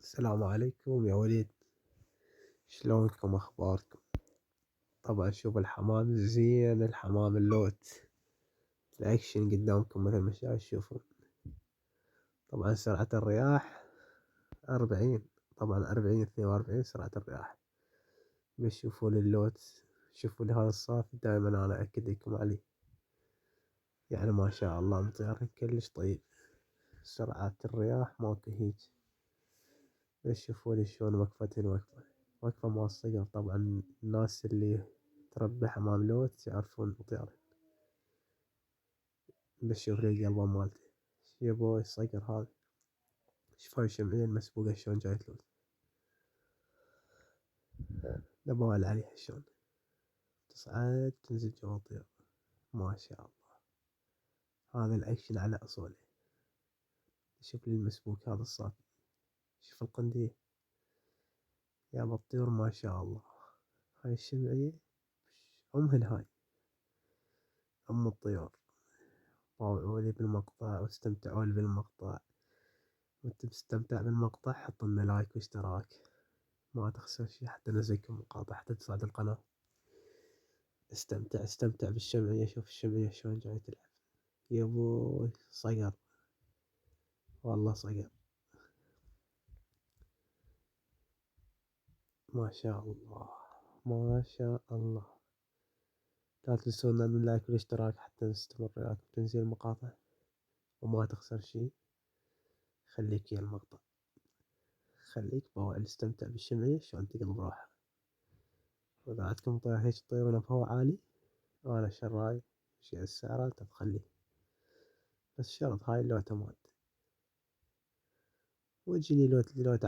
السلام عليكم يا وليد، شلونكم اخباركم؟ طبعا شوف الحمام زين، الحمام اللوت الاكشن قدامكم مثل ما تشوفون. طبعا سرعة الرياح 40، طبعا 40 42 سرعة الرياح. بس شوفوا لي اللوت، شوفوا لي هذا الصافي دائما انا اكد لكم عليه، يعني ما شاء الله مطير كلش طيب. سرعة الرياح ماكو هيج. بس شوفوا لي شلون وقفتهن وقفة مال صقر. طبعا الناس اللي تربي حمام لوت يعرفون مطيرهن. بس شوف لي القلبة مالته يبوي الصقر هذا. شوف هاي الشمعية المسبوقة شلون جاي تلوت، نبال عليها شلون تصعد تنزل جوا تطير. ما شاء الله، هذا الأكشن على أصوله. شوف لي المسبوق هذا الصافي، شوف القنديل يا بطير ما شاء الله. هاي الشمعية أمهن، هاي أم الطيور. طاوعوا لي بالمقطع واستمتعوا لي بالمقطع، وانت مستمتع بالمقطع حط لنا لايك واشتراك، ما تخسر شي حتى نزلكم مقاطع حتى تساعد القناة. استمتع بالشمعية. شوف الشمعية شلون جاي تلعب. يبوي صقر، والله صقر ما شاء الله ما شاء الله. لا تنسونا من لايك والاشتراك حتى نستمر وياكم تنزيل المقاطع وما تخسر شي. خليك يا المقطع، خليك بوعي استمتع بالشمعية شلون تقلب روحها. وإذا عندكم طير هيج تطيرونه بهوا عالي، أنا شراي شي السعر انت تخليه، بس شرط هاي اللوتة مالتي. وتجيني لوت